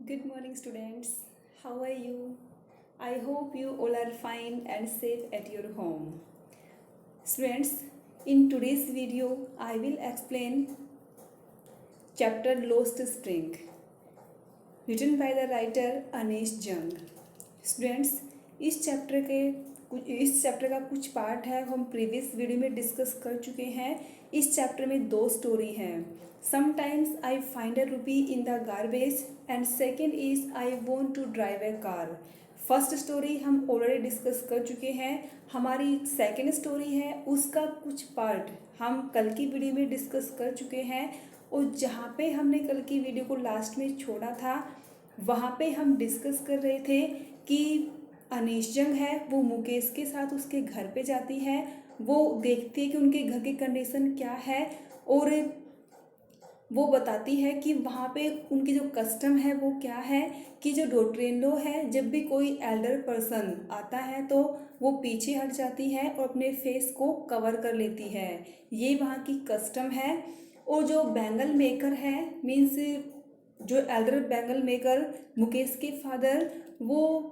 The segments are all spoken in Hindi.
Good morning, students. How are you? I hope you all are fine and safe at your home. Students, in today's video, I will explain chapter Lost Spring, written by the writer Anish जंग. स्टूडेंट्स, इस चैप्टर का कुछ पार्ट है हम प्रीवियस वीडियो में डिस्कस कर चुके हैं. इस चैप्टर में दो स्टोरी हैं. Sometimes I find a rupee in the garbage and second is I want to drive a car. First story हम ऑलरेडी डिस्कस कर चुके हैं. हमारी सेकेंड स्टोरी है उसका कुछ पार्ट हम कल की वीडियो में डिस्कस कर चुके हैं. और जहाँ पे हमने कल की वीडियो को लास्ट में छोड़ा था वहाँ पे हम डिस्कस कर रहे थे कि अनीश जंग है वो मुकेश के साथ उसके घर पे जाती है. वो देखती है कि उनके घर की कंडीशन क्या है और वो बताती है कि वहाँ पे उनकी जो कस्टम है वो क्या है कि जो डॉटर इन लॉ है जब भी कोई एल्डर पर्सन आता है तो वो पीछे हट जाती है और अपने फेस को कवर कर लेती है. ये वहाँ की कस्टम है. और जो बैंगल मेकर है मीन्स जो एल्डर बैंगल मेकर मुकेश के फादर, वो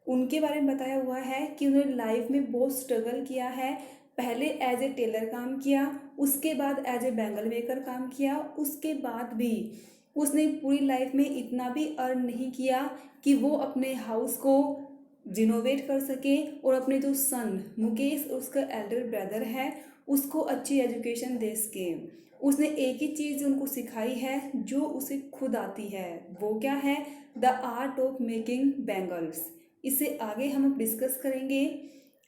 उनके बारे में बताया हुआ है कि उन्होंने लाइफ में बहुत स्ट्रगल किया है. पहले एज ए टेलर काम किया, उसके बाद एज ए बैंगल मेकर काम किया, उसके बाद भी उसने पूरी लाइफ में इतना भी अर्न नहीं किया कि वो अपने हाउस को रिनोवेट कर सके और अपने जो सन मुकेश उसका एल्डर ब्रदर है उसको अच्छी एजुकेशन दे सके. उसने एक ही चीज़ उनको सिखाई है जो उसे खुद आती है. वो क्या है? The art of making bangles. इसे आगे हम अब डिस्कस करेंगे.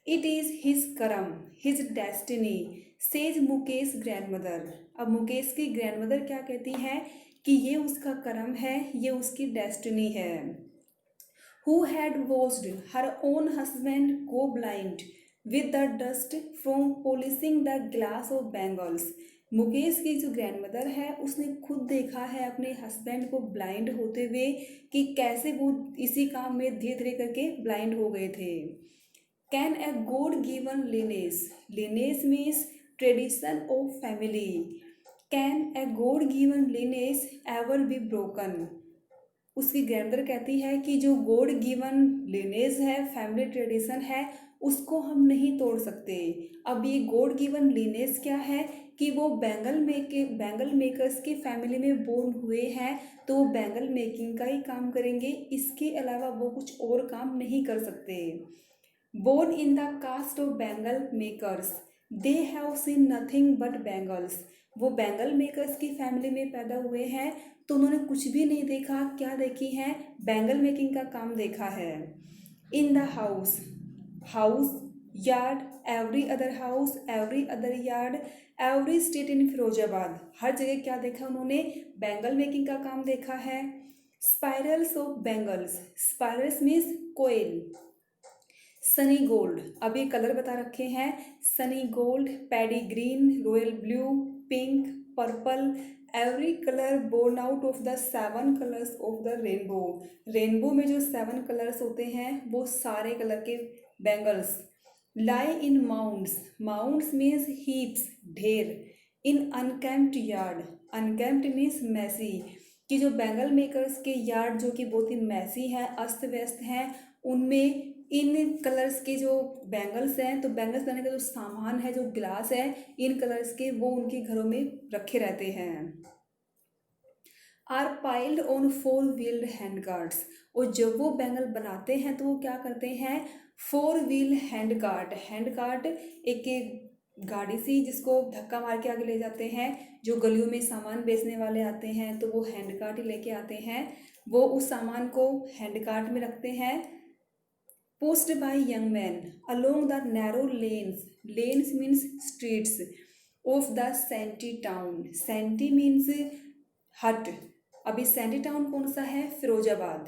इट इज़ हिज करम, his destiny, says Mukesh grandmother. अब मुकेश की ग्रैंडमदर क्या कहती है कि ये उसका करम है, ये उसकी डेस्टिनी है. Who had watched her own husband go blind with the dust from polishing the glass of bangles. Mukesh की जो ग्रैंडमदर है उसने खुद देखा है अपने हस्बैंड को ब्लाइंड होते हुए कि कैसे वो इसी काम में धीरे धीरे करके ब्लाइंड हो गए थे. Can a god given lineage, lineage means tradition of family, can a god given lineage ever be broken. उसकी ग्रैंडमदर कहती है कि जो गॉड गिवन lineage है, फैमिली ट्रेडिशन है, उसको हम नहीं तोड़ सकते. अब ये गॉड गिवन lineage क्या है कि वो बैंगल मेकर्स की फैमिली में बोर्न हुए हैं तो वो बैंगल मेकिंग का ही काम करेंगे, इसके अलावा वो कुछ और काम नहीं कर सकते. Born in the caste of Bengal makers, they have seen nothing but bangles. वो बैंगल मेकर्स की फैमिली में पैदा हुए हैं तो उन्होंने कुछ भी नहीं देखा. क्या देखी है? बैंगल मेकिंग का काम देखा है. In the house, house, yard, every other house, every other yard, every street in Firozabad. हर जगह क्या देखा उन्होंने? बैंगल मेकिंग का काम देखा है. Spirals of bangles, spirals means coil. Sunny gold, अभी कलर बता रखे हैं. Sunny gold, paddy green, royal blue, pink, purple, every colour born out of the 7 colours of the rainbow. Rainbow में जो 7 कलर्स होते हैं वो सारे कलर के बैंगल्स. लाई इन माउंड्स, माउंड्स मीन्स हीप्स, ढेर. इन अनकैम्प्ड यार्ड, अनकैम्प्ड मीन्स मैसी, कि जो बैंगल मेकर्स के यार्ड जो कि बहुत ही मैसी हैं, अस्त व्यस्त हैं, उनमें इन कलर्स के जो बैंगल्स हैं, तो बैंगल्स बनाने का जो सामान है, जो ग्लास है, इन कलर्स के वो उनके घरों में रखे रहते हैं. Are piled on 4 wheeled hand carts. और जब वो बैंगल बनाते हैं तो वो क्या करते हैं? 4 wheel hand cart. Hand cart एक गाड़ी सी जिसको धक्का मार के आगे ले जाते हैं. जो गलियों में सामान बेचने वाले आते हैं तो वो हैंड कार्ट ही लेके आते हैं. वो उस सामान को हैंड कार्ट में रखते हैं. Pushed by young men along the narrow lanes, lanes means streets of the shanty town. Shanty means hut. अभी shanty town कौन सा है? Firozabad.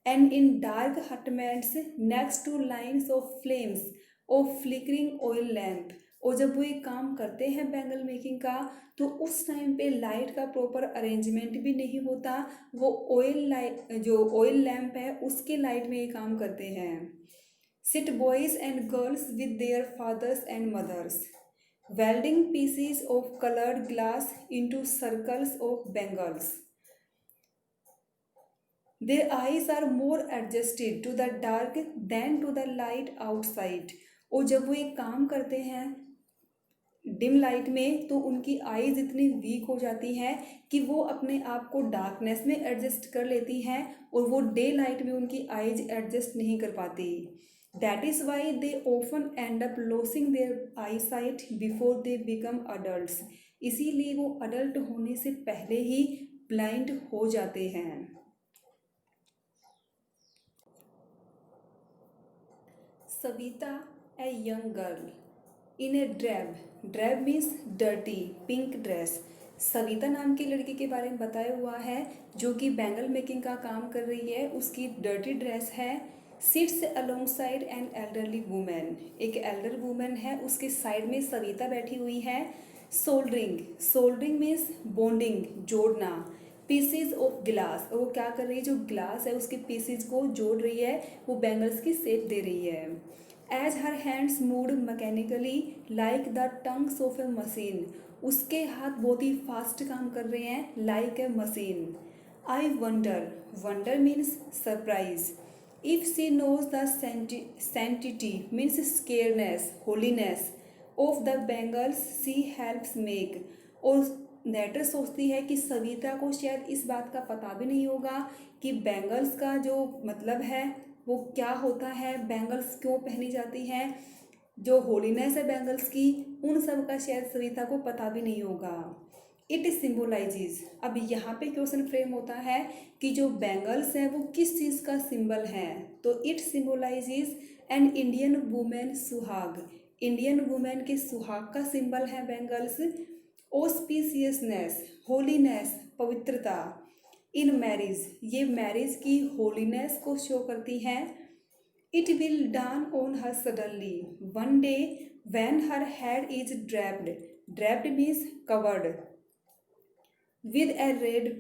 And in dark hutments next to lines of flames of flickering oil lamp. और जब वो ये काम करते हैं बैंगल मेकिंग का तो उस टाइम पे लाइट का प्रॉपर अरेंजमेंट भी नहीं होता. वो ऑयल लाइट, जो ऑयल लैम्प है उसके लाइट में ये काम करते हैं. Sit boys and girls with their fathers and mothers, welding pieces of colored glass into circles of bangles. Their eyes are more adjusted to the dark than to the light outside. और जब वो एक काम करते हैं डिम लाइट में तो उनकी आईज इतनी वीक हो जाती हैं कि वो अपने आप को डार्कनेस में एडजस्ट कर लेती हैं और वो डे लाइट में उनकी आईज एडजस्ट नहीं कर पाती. That is why they often end up losing their eyesight before they become adults. इसीलिए वो अडल्ट होने से पहले ही ब्लाइंड हो जाते हैं. Savita, a young girl, in a drab means dirty pink dress. Savita नाम की लड़की के बारे में बताया हुआ है जो कि बैंगल मेकिंग का काम कर रही है. उसकी डर्टी ड्रेस है. Sits alongside an elderly women. एक एल्डर वुमेन है, उसके साइड में सविता बैठी हुई है. सोल्डरिंग मीन्स बॉन्डिंग, जोड़ना. पीसीज ऑफ ग्लास, और वो क्या कर रही है, जो ग्लास है उसके पीसीज को जोड़ रही है, वो बैंगल्स की शेप दे रही है. As her hands moved mechanically like the tongs of a machine. उसके हाथ बहुत ही फास्ट काम कर रहे हैं like a machine. I wonder means surprise. If she knows the sanctity means scareness, holiness of the bangles she helps make. और नेटर सोचती है कि सविता को शायद इस बात का पता भी नहीं होगा कि बैंगल्स का जो मतलब है वो क्या होता है, बैंगल्स क्यों पहनी जाती हैं, जो होलीनेस है बैंगल्स की, उन सब का शायद सविता को पता भी नहीं होगा. It symbolises. अब यहाँ पे क्वेश्चन फ्रेम होता है कि जो बैंगल्स हैं वो किस चीज़ का सिंबल है. तो it symbolises an Indian women suhag. Indian women के सुहाग का सिंबल है बैंगल्स. ऑस्पिशियसनेस, होलीनेस, पवित्रता. इन मैरिज, ये मैरिज की होलीनेस को शो करती हैं. It will dawn on her suddenly one day when her head is draped means covered with a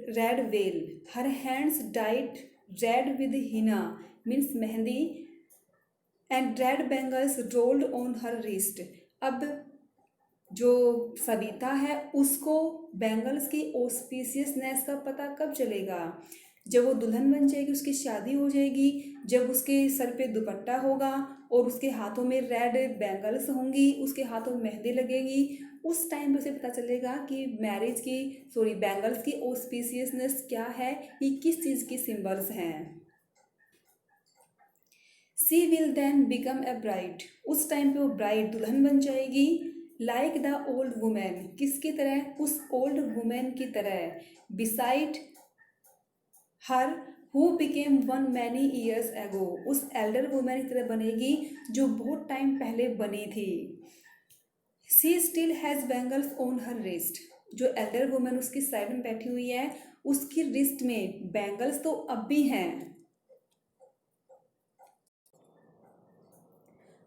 red veil. Her hands dyed red with henna means mehndi. And red bangles rolled on her wrist. अब जो सविता है उसको बैंगल्स की ऑस्पिशियसनेस का पता कब चलेगा, जब वो दुल्हन बन जाएगी, उसकी शादी हो जाएगी, जब उसके सर पे दुपट्टा होगा और उसके हाथों में रेड बैंगल्स होंगी, उसके हाथों में मेहंदी लगेगी. उस टाइम पे उसे पता चलेगा कि बैंगल्स की ऑस्पिशियसनेस क्या है, ये किस चीज़ की सिंबल्स हैं. She will then become a bride. उस टाइम पे वो ब्राइड दुल्हन बन जाएगी. लाइक द ओल्ड वुमेन, किसकी तरह, उस ओल्ड वुमेन की तरह. Beside her who became one many years ago. उस एल्डर वुमेन की तरह बनेगी जो बहुत टाइम पहले बनी थी. She still has bangles on her wrist. जो एल्डर वुमेन उसकी साइड में बैठी हुई है उसकी रिस्ट में बैंगल्स तो अब भी हैं.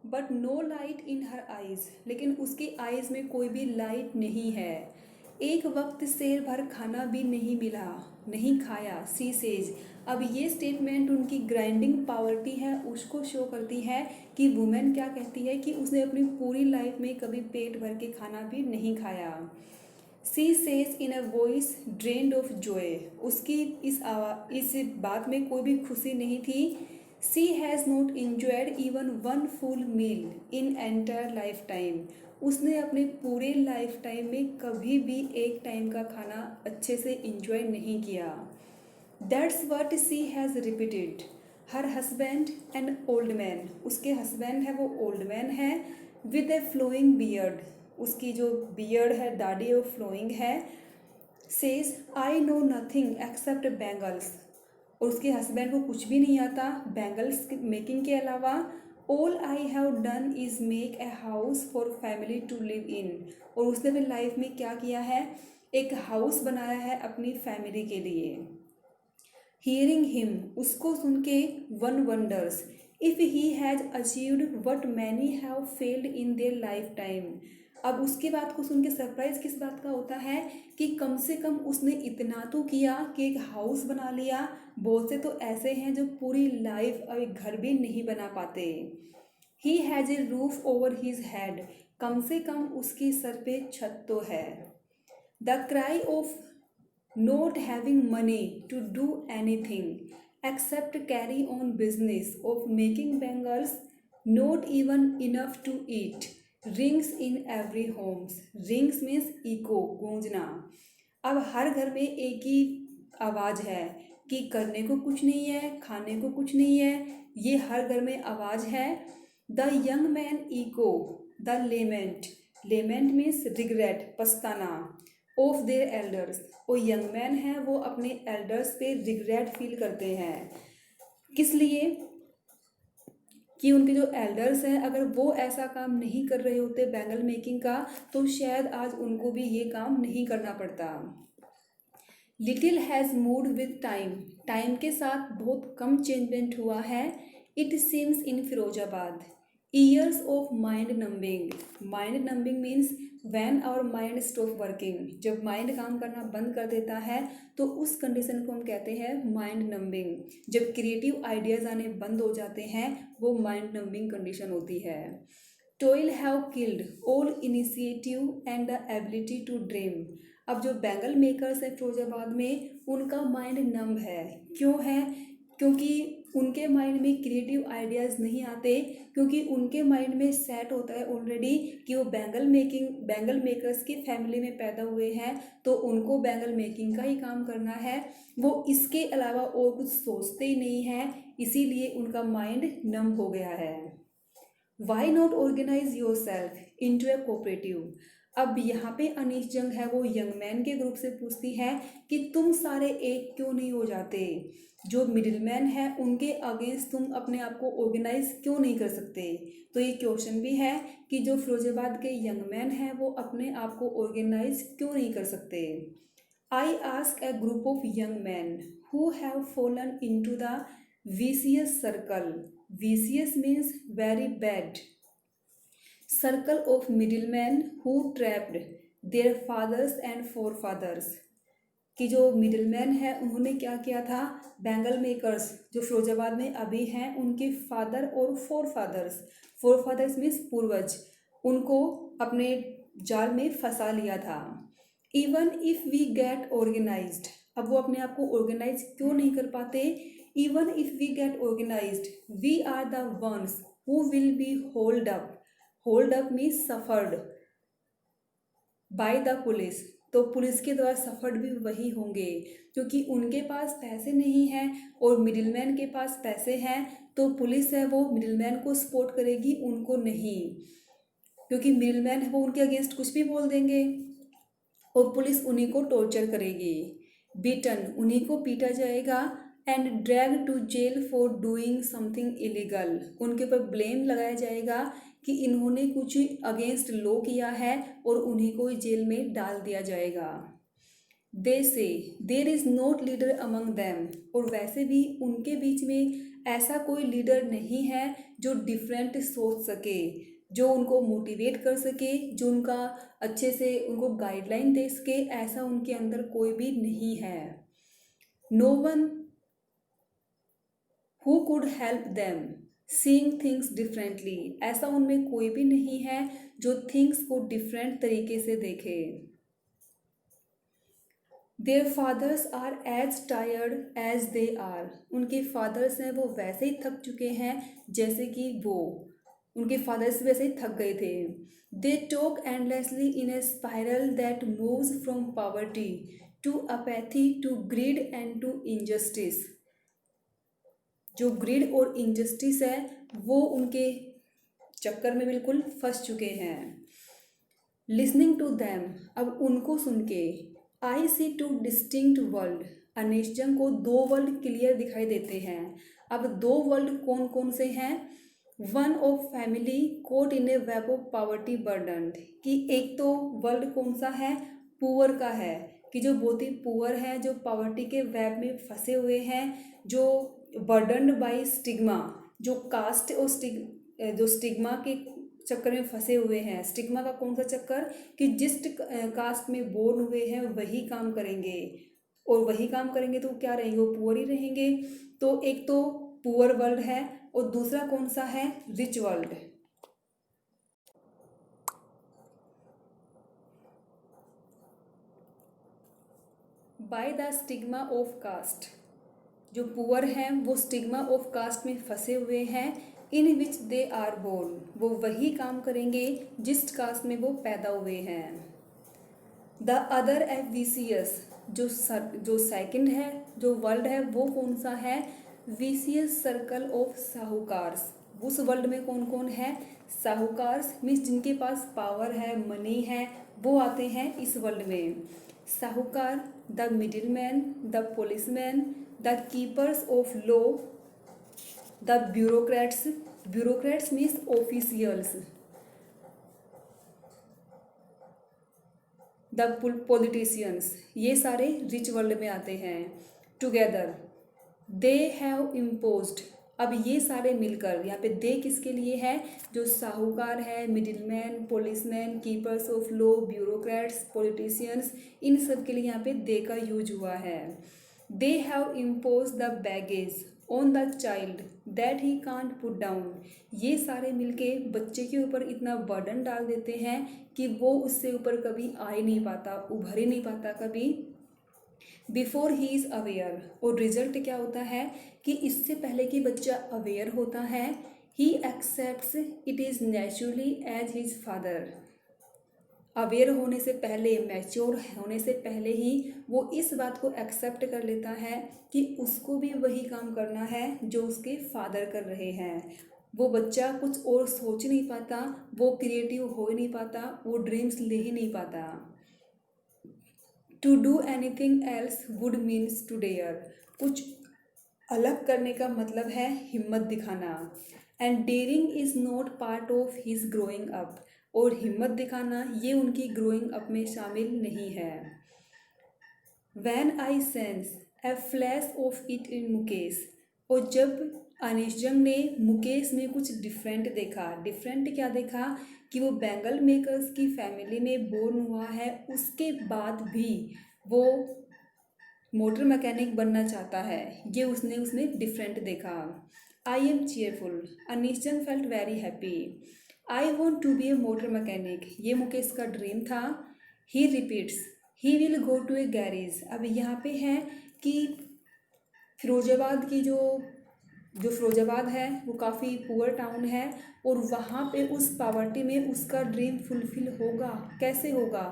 But no light in her eyes. लेकिन उसकी आइज़ में कोई भी लाइट नहीं है. एक वक्त शेर भर खाना भी नहीं मिला, नहीं खाया, सी सेज. अब ये स्टेटमेंट उनकी ग्राइंडिंग पावर्टी है उसको शो करती है कि वुमेन क्या कहती है कि उसने अपनी पूरी लाइफ में कभी पेट भर के खाना भी नहीं खाया. She says in a voice drained of joy. उसकी इस बात में कोई भी खुशी नहीं थी. She has not enjoyed even one full meal in entire life time. उसने अपने पूरे लाइफ टाइम में कभी भी एक टाइम का खाना अच्छे से इंजॉय नहीं किया. That's what she has repeated. Her husband an old man. उसके हस्बैंड है वो ओल्ड मैन है. With a flowing beard. उसकी जो बियर्ड है, दाढ़ी, वो फ्लोइंग है. Says I know nothing except bangles. और उसके हस्बैंड को कुछ भी नहीं आता बैंगल्स मेकिंग के अलावा. All I have done is make a house for family to live in. और उसने अपनी लाइफ में क्या किया है, एक हाउस बनाया है अपनी फैमिली के लिए. हियरिंग हिम, उसको सुन के one wonders if he has achieved what many have failed in their life time. अब उसकी बात को सुन के सरप्राइज किस बात का होता है कि कम से कम उसने इतना तो किया कि एक हाउस बना लिया. बहुत से तो ऐसे हैं जो पूरी लाइफ और एक घर भी नहीं बना पाते. He has a roof over his head. कम से कम उसके सर पे छत तो है. The cry of not having money to do anything except carry on business of making bangles, not even enough to eat. Rings in every homes. Rings means echo, गूंजना. अब हर घर में एक ही आवाज़ है कि करने को कुछ नहीं है, खाने को कुछ नहीं है. ये हर घर में आवाज़ है. The young man echo the lament. Lament means regret, पछताना. Of their elders. वो यंग मैन है, वो अपने एल्डर्स पे रिग्रेट फील करते हैं. किस लिए? कि उनके जो एल्डर्स हैं, अगर वो ऐसा काम नहीं कर रहे होते बैंगल मेकिंग का, तो शायद आज उनको भी ये काम नहीं करना पड़ता. Little has moved with time. Time के साथ बहुत कम चेंजमेंट हुआ है. It seems in Firozabad. Years of mind numbing. Mind numbing means when our mind stop working. जब माइंड काम करना बंद कर देता है तो उस कंडीशन को हम कहते हैं माइंड नंबिंग. जब क्रिएटिव आइडियाज़ आने बंद हो जाते हैं वो माइंड नंबिंग कंडीशन होती है. Toil have killed all initiative and the ability to dream. अब जो बैंगल मेकर्स हैं फिरोजाबाद में, उनका माइंड नंब है. क्यों है? क्योंकि उनके माइंड में क्रिएटिव आइडियाज़ नहीं आते, क्योंकि उनके माइंड में सेट होता है ऑलरेडी कि वो बैंगल मेकर्स की फैमिली में पैदा हुए हैं, तो उनको बैंगल मेकिंग का ही काम करना है. वो इसके अलावा और कुछ सोचते ही नहीं हैं, इसीलिए उनका माइंड नम हो गया है. Why not organise yourself into a cooperative. अब यहाँ पे अनीश जंग है, वो यंग मैन के ग्रुप से पूछती है कि तुम सारे एक क्यों नहीं हो जाते. जो मिडिल मैन है उनके अगेंस्ट तुम अपने आप को ऑर्गेनाइज क्यों नहीं कर सकते. तो ये क्वेश्चन भी है कि जो फिरोजाबाद के यंग मैन है वो अपने आप को ऑर्गेनाइज क्यों नहीं कर सकते. I ask A group of young man who have fallen into the vicious circle. Vicious means very bad. Circle of middlemen who trapped their fathers and forefathers. कि जो मिडिलमैन है उन्होंने क्या किया था, बैंगल मेकर्स जो फिरोजाबाद में अभी हैं उनके फादर और फोर फादर्स मीन्स पूर्वज, उनको अपने जाल में फंसा लिया था. Even if we get organised. अब वो अपने आप को ऑर्गेनाइज क्यों नहीं कर पाते. Even if we get organised we are the ones who will be hold up. Hold up means suffered by the police. तो पुलिस के द्वारा सफर्ड भी वही होंगे, क्योंकि उनके पास पैसे नहीं हैं और मिडिलमैन के पास पैसे हैं, तो पुलिस है वो मिडिलमैन को सपोर्ट करेगी, उनको नहीं. क्योंकि मिडिलमैन है वो उनके अगेंस्ट कुछ भी बोल देंगे और पुलिस उन्हीं को टॉर्चर करेगी. बीटन, उन्हीं को पीटा जाएगा. And drag to jail for doing something illegal. उनके ऊपर ब्लेम लगाया जाएगा कि इन्होंने कुछ अगेंस्ट लॉ किया है और उन्हीं को जेल में डाल दिया जाएगा. दे से there is not leader among them. और वैसे भी उनके बीच में ऐसा कोई लीडर नहीं है जो डिफरेंट सोच सके, जो उनको मोटिवेट कर सके, जो उनका अच्छे से उनको गाइडलाइन दे सके. ऐसा उनके अंदर कोई भी नहीं है. No one who could help them seeing things differently. ऐसा उनमें कोई भी नहीं है जो थिंग्स को डिफरेंट तरीके से देखे. Their fathers are as tired as they are. उनके फादर्स हैं वो वैसे ही थक चुके हैं जैसे कि वो उनके फादर्स वैसे ही थक गए थे. They talk endlessly in a spiral that moves from poverty to apathy to greed and to injustice. जो ग्रीड और इनजस्टिस है वो उनके चक्कर में बिल्कुल फंस चुके हैं. Listening to them. अब उनको सुन के I see two distinct world. Anees Jung को दो वर्ल्ड क्लियर दिखाई देते हैं. अब दो वर्ल्ड कौन कौन से हैं. One of family caught in a web of poverty burden. कि एक तो वर्ल्ड कौन सा है, पुअर का है, कि जो बहुत ही पुअर है, जो पॉवर्टी के वेब में फंसे हुए हैं, जो बर्डन्ड बाय स्टिग्मा, जो कास्ट और जो स्टिग्मा के चक्कर में फंसे हुए हैं. स्टिग्मा का कौन सा चक्कर, कि जिस कास्ट में बोर्न हुए हैं वही काम करेंगे, और वही काम करेंगे तो क्या रहेंगे, वो पुअर ही रहेंगे. तो एक तो पुअर वर्ल्ड है और दूसरा कौन सा है, rich world. By the stigma of caste. जो पुअर हैं वो स्टिग्मा ऑफ कास्ट में फंसे हुए हैं, इन विच दे आर बोर्न, वो वही काम करेंगे जिस कास्ट में वो पैदा हुए हैं। द अदर एविसियस, जो सेकंड है, जो वर्ल्ड है वो कौन सा है, विसियस सर्कल ऑफ साहूकार्स। उस वर्ल्ड में कौन कौन है, साहूकार्स मीन्स जिनके पास पावर है, मनी है, वो आते हैं इस वर्ल्ड में। साहूकार, the middle man, the policeman, the keepers of law, the bureaucrats, bureaucrats means officials, the politicians, ये सारे रिच वर्ल्ड में आते हैं। टुगेदर दे हैव इम्पोज्ड, अब ये सारे मिलकर, यहाँ पे दे किसके लिए है, जो साहूकार है, middleman, policeman, keepers of law, bureaucrats, politicians, इन सब के लिए यहाँ पे दे का यूज हुआ है। They have impose the baggage on the child that he can't put down, ये सारे मिलके बच्चे के ऊपर इतना बर्डन डाल देते हैं कि वो उससे ऊपर कभी आ ही नहीं पाता, उभर ही नहीं पाता कभी। बिफोर ही इज़ अवेयर, और रिजल्ट क्या होता है कि इससे पहले कि बच्चा अवेयर होता है, he accepts it is naturally as his father, aware होने से पहले, मैच्योर होने से पहले ही वो इस बात को एक्सेप्ट कर लेता है कि उसको भी वही काम करना है जो उसके फादर कर रहे हैं। वो बच्चा कुछ और सोच नहीं पाता, वो क्रिएटिव हो ही नहीं पाता, वो ड्रीम्स ले ही नहीं पाता। To do anything else would means to dare, कुछ अलग करने का मतलब है हिम्मत दिखाना। And daring is not part of his growing up, और हिम्मत दिखाना ये उनकी ग्रोइंग अप में शामिल नहीं है। When I sense A flash of it in Mukesh, और जब अनिशजंग ने मुकेश में कुछ डिफरेंट देखा, डिफरेंट क्या देखा कि वो बैंगल मेकर्स की फैमिली में बोर्न हुआ है, उसके बाद भी वो मोटर मैकेनिक बनना चाहता है, ये उसने उसमें डिफरेंट देखा। I am cheerful, Anees Jung felt very happy, I want to be a motor mechanic, ये मुकेश का ड्रीम था। He repeats he will go to a garage, अब यहाँ पे है कि फिरोजाबाद की जो फिरोजाबाद है वो काफ़ी पुअर टाउन है, और वहाँ पे उस पॉवर्टी में उसका ड्रीम फुलफिल होगा, कैसे होगा,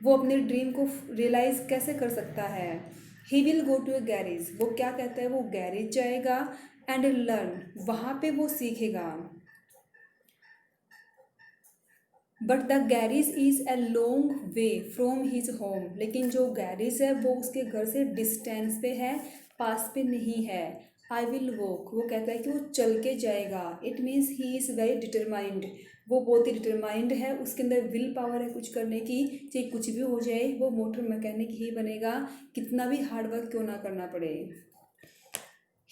वो अपने ड्रीम को रियलाइज़ कैसे कर सकता है। He will go to a garage, वो क्या कहता है, वो गैरेज जाएगा, एंड लर्न, वहाँ पे वो सीखेगा। But the garage is a long way from his home, लेकिन जो गैरेज है वो उसके घर से डिस्टेंस पे है, पास पे नहीं है। आई विल वॉक, वो कहता है कि वो चल के जाएगा। It means he is very determined, वो बहुत ही डिटरमाइंड है, उसके अंदर विल पावर है कुछ करने की, चाहे कुछ भी हो जाए वो मोटर मैकेनिक ही बनेगा, कितना भी हार्डवर्क क्यों ना करना पड़े।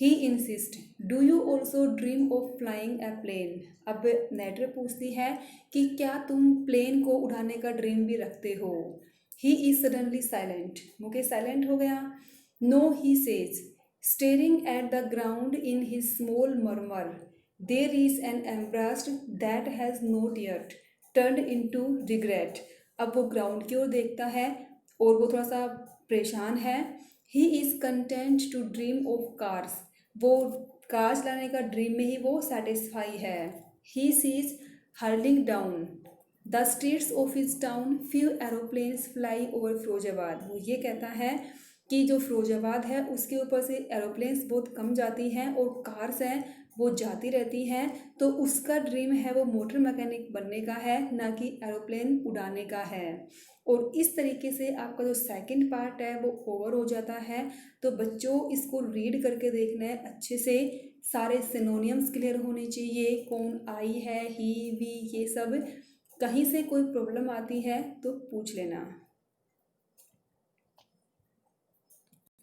He insist do you also dream of flying a plane, अब नेटर पूछती है कि क्या तुम प्लेन को उड़ाने का ड्रीम भी रखते हो। He is suddenly silent, Mukesh silent हो गया। No, he says staring at the ground in his small murmur, there is an embarrassed that has not yet turned into regret, अब वो ग्राउंड की ओर देखता है और वो थोड़ा सा परेशान है। He is content to dream of cars, वो कार चलाने का ड्रीम में ही वो सेटिस्फाई है। He sees hurling down the streets of his town, few aeroplanes fly over Firozabad, वो ये कहता है कि जो फिरोजाबाद है उसके ऊपर से एरोप्लेन्स बहुत कम जाती हैं और कार्स हैं वो जाती रहती हैं, तो उसका ड्रीम है वो मोटर मैकेनिक बनने का है, ना कि एरोप्लेन उड़ाने का है। और इस तरीके से आपका जो सेकंड पार्ट है वो ओवर हो जाता है। तो बच्चों इसको रीड करके देखना है अच्छे से, सारे सिनोनियम्स क्लियर होने चाहिए, कौन आई है, ही वी, ये सब। कहीं से कोई प्रॉब्लम आती है तो पूछ लेना।